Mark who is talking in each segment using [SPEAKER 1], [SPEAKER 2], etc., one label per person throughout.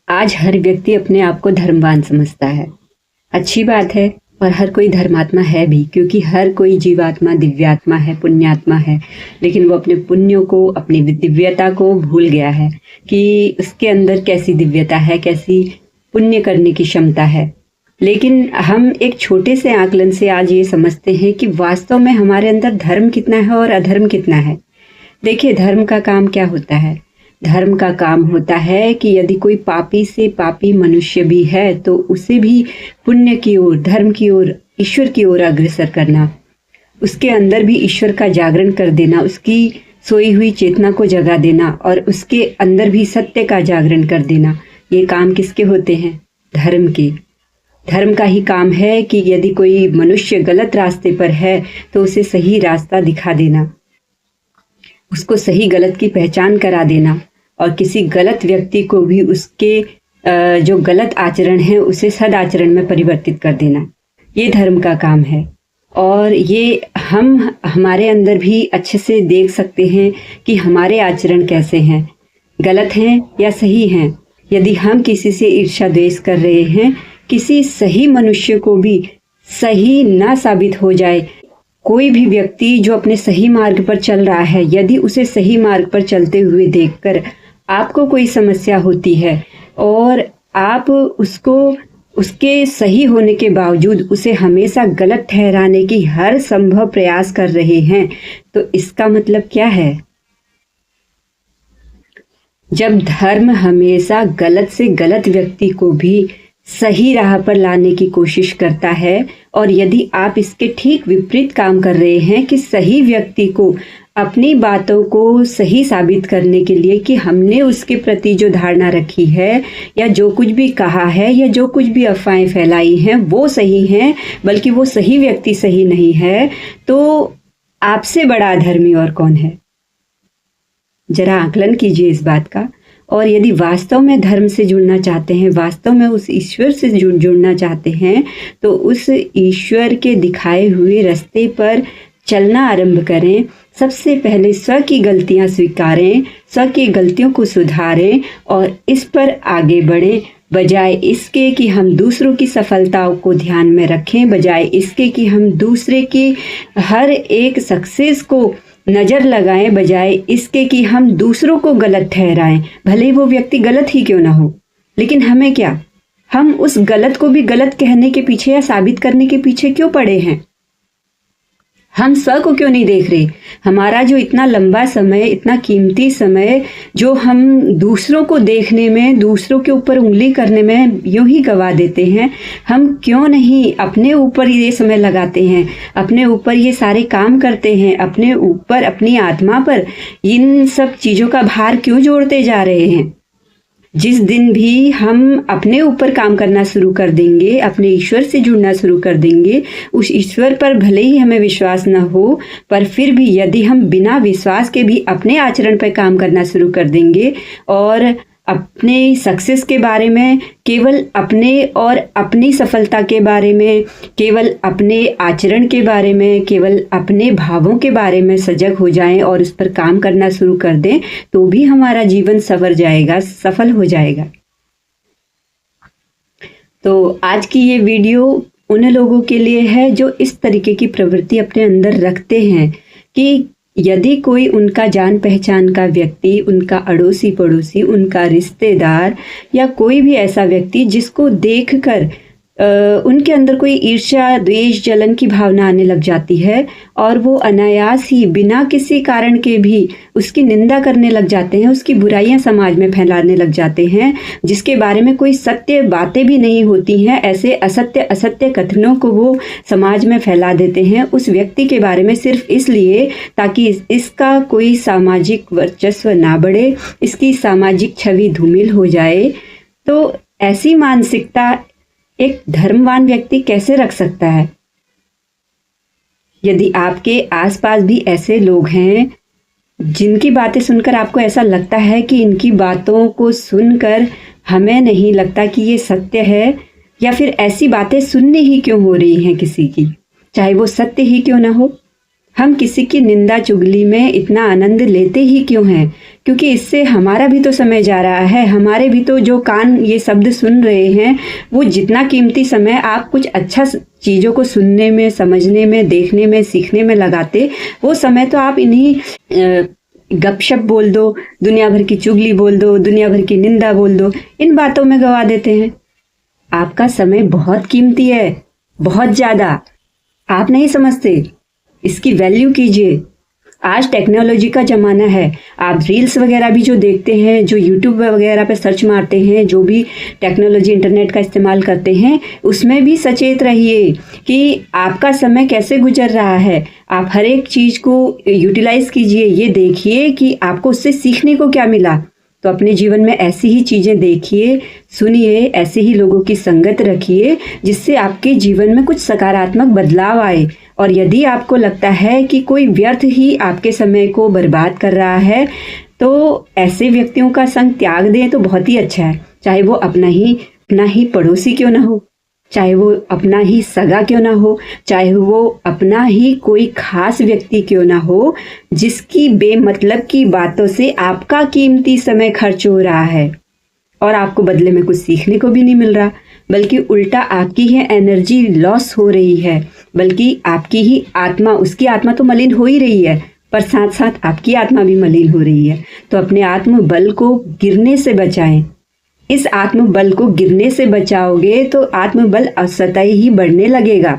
[SPEAKER 1] आज हर व्यक्ति अपने आप को धर्मवान समझता है। अच्छी बात है। और हर कोई धर्मात्मा है भी, क्योंकि हर कोई जीवात्मा दिव्यात्मा है, पुण्यात्मा है। लेकिन वो अपने पुण्यों को, अपनी दिव्यता को भूल गया है कि उसके अंदर कैसी दिव्यता है, कैसी पुण्य करने की क्षमता है। लेकिन हम एक छोटे से आकलन से आज ये समझते हैं कि वास्तव में हमारे अंदर धर्म कितना है और अधर्म कितना है। देखिए, धर्म का काम क्या होता है? धर्म का काम होता है कि यदि कोई पापी से पापी मनुष्य भी है तो उसे भी पुण्य की ओर, धर्म की ओर, ईश्वर की ओर अग्रसर करना, उसके अंदर भी ईश्वर का जागरण कर देना, उसकी सोई हुई चेतना को जगा देना और उसके अंदर भी सत्य का जागरण कर देना। ये काम किसके होते हैं? धर्म के। धर्म का ही काम है कि यदि कोई मनुष्य गलत रास्ते पर है तो उसे सही रास्ता दिखा देना, उसको सही गलत की पहचान करा देना और किसी गलत व्यक्ति को भी उसके जो गलत आचरण है उसे सदाचरण में परिवर्तित कर देना। ये धर्म का काम है। और ये हम हमारे अंदर भी अच्छे से देख सकते हैं कि हमारे आचरण कैसे हैं, गलत हैं या सही हैं। यदि हम किसी से ईर्ष्या द्वेष कर रहे हैं, किसी सही मनुष्य को भी सही ना साबित हो जाए, कोई भी व्यक्ति जो अपने सही मार्ग पर चल रहा है, यदि उसे सही मार्ग पर चलते हुए देखकर आपको कोई समस्या होती है और आप उसको उसके सही होने के बावजूद उसे हमेशा गलत ठहराने की हर संभव प्रयास कर रहे हैं, तो इसका मतलब क्या है? जब धर्म हमेशा गलत से गलत व्यक्ति को भी सही राह पर लाने की कोशिश करता है और यदि आप इसके ठीक विपरीत काम कर रहे हैं कि सही व्यक्ति को अपनी बातों को सही साबित करने के लिए कि हमने उसके प्रति जो धारणा रखी है या जो कुछ भी कहा है या जो कुछ भी अफवाहें फैलाई हैं वो सही हैं, बल्कि वो सही व्यक्ति सही नहीं है, तो आपसे बड़ा अधर्मी और कौन है? जरा आकलन कीजिए इस बात का। और यदि वास्तव में धर्म से जुड़ना चाहते हैं, वास्तव में उस ईश्वर से जुड़ना चाहते हैं, तो उस ईश्वर के दिखाए हुए रास्ते पर चलना आरंभ करें। सबसे पहले स्व की गलतियां स्वीकारें, स्व की गलतियों को सुधारें और इस पर आगे बढ़ें, बजाय इसके कि हम दूसरों की सफलताओं को ध्यान में रखें, बजाय इसके कि हम दूसरे की हर एक सक्सेस को नज़र लगाएं, बजाय इसके कि हम दूसरों को गलत ठहराएं। भले वो व्यक्ति गलत ही क्यों ना हो, लेकिन हमें क्या, हम उस गलत को भी गलत कहने के पीछे या साबित करने के पीछे क्यों पड़े हैं? हम स्व को क्यों नहीं देख रहे? हमारा जो इतना लंबा समय, इतना कीमती समय जो हम दूसरों को देखने में, दूसरों के ऊपर उंगली करने में यूं ही गवा देते हैं, हम क्यों नहीं अपने ऊपर ये समय लगाते हैं, अपने ऊपर ये सारे काम करते हैं, अपने ऊपर, अपनी आत्मा पर इन सब चीज़ों का भार क्यों जोड़ते जा रहे हैं? जिस दिन भी हम अपने ऊपर काम करना शुरू कर देंगे, अपने ईश्वर से जुड़ना शुरू कर देंगे, उस ईश्वर पर भले ही हमें विश्वास न हो, पर फिर भी यदि हम बिना विश्वास के भी अपने आचरण पर काम करना शुरू कर देंगे और अपने सक्सेस के बारे में, केवल अपने और अपनी सफलता के बारे में, केवल अपने आचरण के बारे में, केवल अपने भावों के बारे में सजग हो जाएं और उस पर काम करना शुरू कर दें, तो भी हमारा जीवन संवर जाएगा, सफल हो जाएगा। तो आज की ये वीडियो उन लोगों के लिए है जो इस तरीके की प्रवृत्ति अपने अंदर रखते हैं कि यदि कोई उनका जान पहचान का व्यक्ति, उनका अड़ोसी पड़ोसी, उनका रिश्तेदार या कोई भी ऐसा व्यक्ति जिसको देखकर उनके अंदर कोई ईर्ष्या, द्वेष, जलन की भावना आने लग जाती है और वो अनायास ही बिना किसी कारण के भी उसकी निंदा करने लग जाते हैं, उसकी बुराइयां समाज में फैलाने लग जाते हैं, जिसके बारे में कोई सत्य बातें भी नहीं होती हैं, ऐसे असत्य कथनों को वो समाज में फैला देते हैं उस व्यक्ति के बारे में, सिर्फ इसलिए ताकि इसका कोई सामाजिक वर्चस्व ना बढ़े, इसकी सामाजिक छवि धूमिल हो जाए। तो ऐसी मानसिकता एक धर्मवान व्यक्ति कैसे रख सकता है? यदि आपके आसपास भी ऐसे लोग हैं जिनकी बातें सुनकर आपको ऐसा लगता है कि इनकी बातों को सुनकर हमें नहीं लगता कि ये सत्य है, या फिर ऐसी बातें सुननी ही क्यों हो रही हैं किसी की, चाहे वो सत्य ही क्यों ना हो, हम किसी की निंदा चुगली में इतना आनंद लेते ही क्यों हैं? क्योंकि इससे हमारा भी तो समय जा रहा है, हमारे भी तो जो कान ये शब्द सुन रहे हैं, वो जितना कीमती समय आप कुछ अच्छा चीज़ों को सुनने में, समझने में, देखने में, सीखने में लगाते, वो समय तो आप इन्हीं गपशप बोल दो, दुनिया भर की चुगली बोल दो, दुनिया भर की निंदा बोल दो, इन बातों में गवा देते हैं। आपका समय बहुत कीमती है, बहुत ज़्यादा। आप नहीं समझते, इसकी वैल्यू कीजिए। आज टेक्नोलॉजी का ज़माना है। आप रील्स वगैरह भी जो देखते हैं, जो यूट्यूब वगैरह पे सर्च मारते हैं, जो भी टेक्नोलॉजी इंटरनेट का इस्तेमाल करते हैं, उसमें भी सचेत रहिए कि आपका समय कैसे गुजर रहा है। आप हर एक चीज़ को यूटिलाइज कीजिए, ये देखिए कि आपको उससे सीखने को क्या मिला। तो अपने जीवन में ऐसी ही चीज़ें देखिए, सुनिए, ऐसे ही लोगों की संगत रखिए जिससे आपके जीवन में कुछ सकारात्मक बदलाव आए। और यदि आपको लगता है कि कोई व्यर्थ ही आपके समय को बर्बाद कर रहा है, तो ऐसे व्यक्तियों का संग त्याग दें तो बहुत ही अच्छा है। चाहे वो अपना ही पड़ोसी क्यों ना हो, चाहे वो अपना ही सगा क्यों ना हो, चाहे वो अपना ही कोई खास व्यक्ति क्यों ना हो, जिसकी बेमतलब की बातों से आपका कीमती समय खर्च हो रहा है और आपको बदले में कुछ सीखने को भी नहीं मिल रहा, बल्कि उल्टा आपकी ही एनर्जी लॉस हो रही है, बल्कि आपकी ही आत्मा, उसकी आत्मा तो मलिन हो ही रही है, पर साथ साथ आपकी आत्मा भी मलिन हो रही है। तो अपने आत्मबल को गिरने से बचाएं। इस आत्मबल को गिरने से बचाओगे तो आत्मबल असतई ही बढ़ने लगेगा।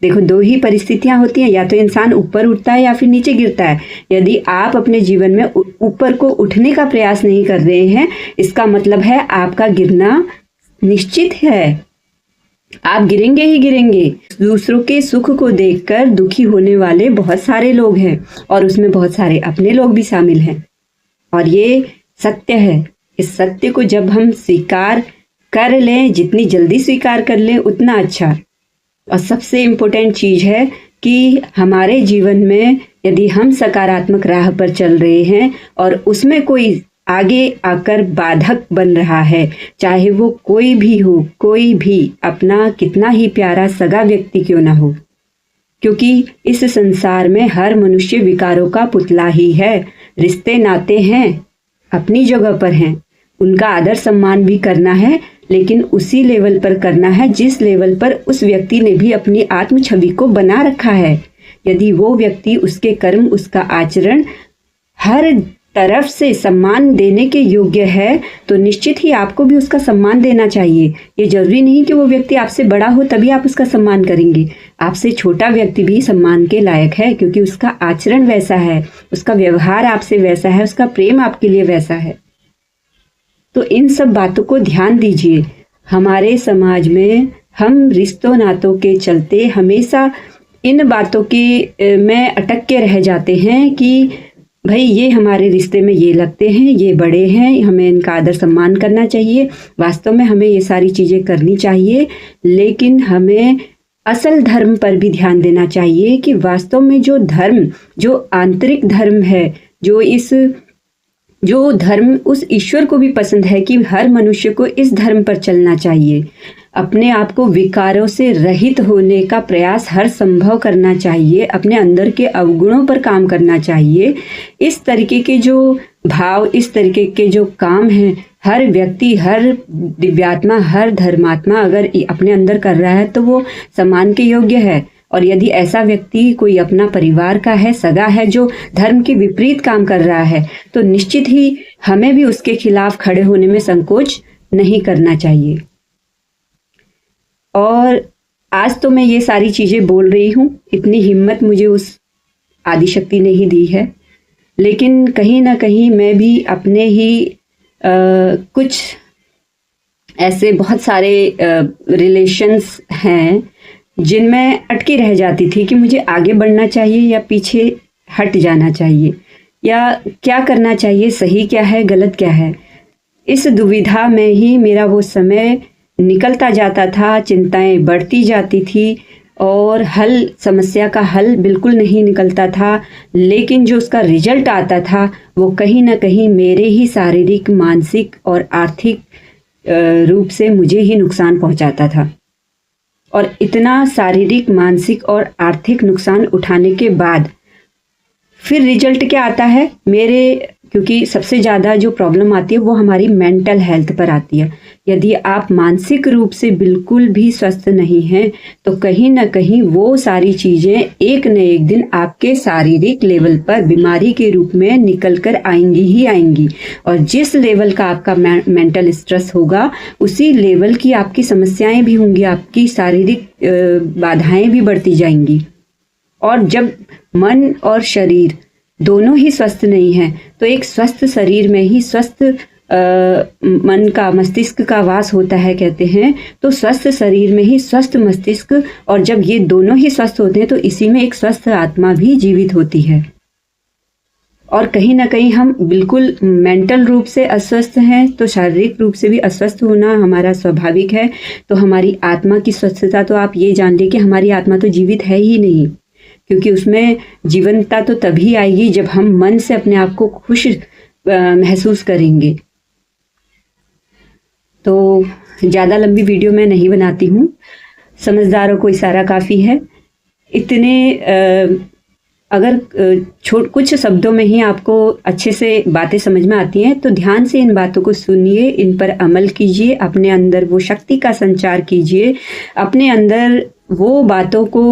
[SPEAKER 1] देखो, दो ही परिस्थितियां होती हैं, या तो इंसान ऊपर उठता है या फिर नीचे गिरता है। यदि आप अपने जीवन में ऊपर को उठने का प्रयास नहीं कर रहे हैं, इसका मतलब है आपका गिरना निश्चित है। आप गिरेंगे ही गिरेंगे। दूसरों के सुख को देखकर दुखी होने वाले बहुत सारे लोग हैं और उसमें बहुत सारे अपने लोग भी शामिल हैं, और ये सत्य है। इस सत्य को जब हम स्वीकार कर लें, जितनी जल्दी स्वीकार कर लें उतना अच्छा। और सबसे इम्पोर्टेंट चीज़ है कि हमारे जीवन में यदि हम सकारात्मक राह पर चल रहे हैं और उसमें कोई आगे आकर बाधक बन रहा है, चाहे वो कोई भी हो, कोई भी, अपना कितना ही प्यारा सगा व्यक्ति क्यों ना हो, क्योंकि इस संसार में हर मनुष्य विकारों का पुतला ही है। रिश्ते नाते हैं, अपनी जगह पर हैं, उनका आदर सम्मान भी करना है, लेकिन उसी लेवल पर करना है जिस लेवल पर उस व्यक्ति ने भी अपनी आत्म छवि को बना रखा है। यदि वो व्यक्ति, उसके कर्म, उसका आचरण हर तरफ से सम्मान देने के योग्य है, तो निश्चित ही आपको भी उसका सम्मान देना चाहिए। ये जरूरी नहीं कि वो व्यक्ति आपसे बड़ा हो तभी आप उसका सम्मान करेंगे। आपसे छोटा व्यक्ति भी सम्मान के लायक है, क्योंकि उसका आचरण वैसा है, उसका व्यवहार आपसे वैसा है, उसका प्रेम आपके लिए वैसा है। तो इन सब बातों को ध्यान दीजिए। हमारे समाज में हम रिश्तों नातों के चलते हमेशा इन बातों के में अटक के रह जाते हैं कि भाई ये हमारे रिश्ते में ये लगते हैं, ये बड़े हैं, हमें इनका आदर सम्मान करना चाहिए। वास्तव में हमें ये सारी चीज़ें करनी चाहिए, लेकिन हमें असल धर्म पर भी ध्यान देना चाहिए कि वास्तव में जो धर्म, जो आंतरिक धर्म है, जो धर्म उस ईश्वर को भी पसंद है कि हर मनुष्य को इस धर्म पर चलना चाहिए। अपने आप को विकारों से रहित होने का प्रयास हर संभव करना चाहिए, अपने अंदर के अवगुणों पर काम करना चाहिए। इस तरीके के जो भाव, इस तरीके के जो काम हैं, हर व्यक्ति, हर दिव्यात्मा, हर धर्मात्मा अगर अपने अंदर कर रहा है तो वो सम्मान के योग्य है। और यदि ऐसा व्यक्ति कोई अपना परिवार का है, सगा है, जो धर्म के विपरीत काम कर रहा है, तो निश्चित ही हमें भी उसके खिलाफ खड़े होने में संकोच नहीं करना चाहिए। और आज तो मैं ये सारी चीज़ें बोल रही हूँ, इतनी हिम्मत मुझे उस आदिशक्ति ने ही दी है, लेकिन कहीं ना कहीं मैं भी अपने ही कुछ ऐसे बहुत सारे रिलेशंस हैं जिनमें अटकी रह जाती थी कि मुझे आगे बढ़ना चाहिए या पीछे हट जाना चाहिए, या क्या करना चाहिए, सही क्या है, गलत क्या है। इस दुविधा में ही मेरा वो समय निकलता जाता था, चिंताएं बढ़ती जाती थी और समस्या का हल बिल्कुल नहीं निकलता था। लेकिन जो उसका रिजल्ट आता था वो कहीं ना कहीं मेरे ही शारीरिक, मानसिक और आर्थिक रूप से मुझे ही नुकसान पहुंचाता था। और इतना शारीरिक, मानसिक और आर्थिक नुकसान उठाने के बाद फिर रिजल्ट क्या आता है क्योंकि सबसे ज़्यादा जो प्रॉब्लम आती है वो हमारी मेंटल हेल्थ पर आती है। यदि आप मानसिक रूप से बिल्कुल भी स्वस्थ नहीं हैं तो कहीं ना कहीं वो सारी चीज़ें एक न एक दिन आपके शारीरिक लेवल पर बीमारी के रूप में निकल कर आएंगी ही आएंगी। और जिस लेवल का आपका मेंटल स्ट्रेस होगा उसी लेवल की आपकी समस्याएं भी होंगी, आपकी शारीरिक बाधाएं भी बढ़ती जाएंगी। और जब मन और शरीर दोनों ही स्वस्थ नहीं है तो एक स्वस्थ शरीर में ही स्वस्थ मन का, मस्तिष्क का वास होता है कहते हैं। तो स्वस्थ शरीर में ही स्वस्थ मस्तिष्क, और जब ये दोनों ही स्वस्थ होते हैं तो इसी में एक स्वस्थ आत्मा भी जीवित होती है। और कहीं ना कहीं हम बिल्कुल मेंटल रूप से अस्वस्थ हैं तो शारीरिक रूप से भी अस्वस्थ होना हमारा स्वाभाविक है। तो हमारी आत्मा की स्वस्थता, तो आप ये जान लें कि हमारी आत्मा तो जीवित है ही नहीं, क्योंकि उसमें जीवंतता तो तभी आएगी जब हम मन से अपने आप को खुश महसूस करेंगे। तो ज़्यादा लंबी वीडियो मैं नहीं बनाती हूँ, समझदारों को इशारा काफ़ी है। अगर कुछ शब्दों में ही आपको अच्छे से बातें समझ में आती हैं तो ध्यान से इन बातों को सुनिए, इन पर अमल कीजिए, अपने अंदर वो शक्ति का संचार कीजिए, अपने अंदर वो बातों को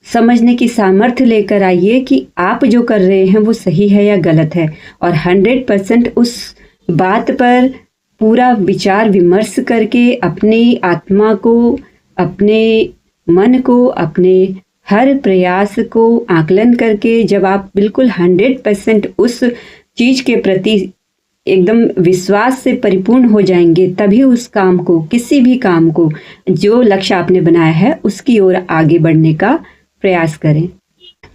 [SPEAKER 1] समझने की सामर्थ्य लेकर आइए कि आप जो कर रहे हैं वो सही है या गलत है। और 100% उस बात पर पूरा विचार विमर्श करके अपनी आत्मा को, अपने मन को, अपने हर प्रयास को आकलन करके जब आप बिल्कुल 100% उस चीज़ के प्रति एकदम विश्वास से परिपूर्ण हो जाएंगे, तभी उस काम को, किसी भी काम को, जो लक्ष्य आपने बनाया है उसकी ओर आगे बढ़ने का प्रयास करें।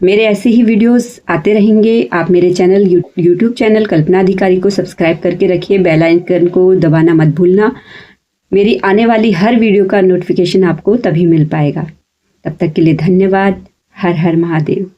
[SPEAKER 1] मेरे ऐसे ही वीडियोस आते रहेंगे। आप मेरे चैनल यूट्यूब चैनल कल्पना अधिकारी को सब्सक्राइब करके रखिए, बेल आइकन को दबाना मत भूलना। मेरी आने वाली हर वीडियो का नोटिफिकेशन आपको तभी मिल पाएगा। तब तक के लिए धन्यवाद। हर हर महादेव।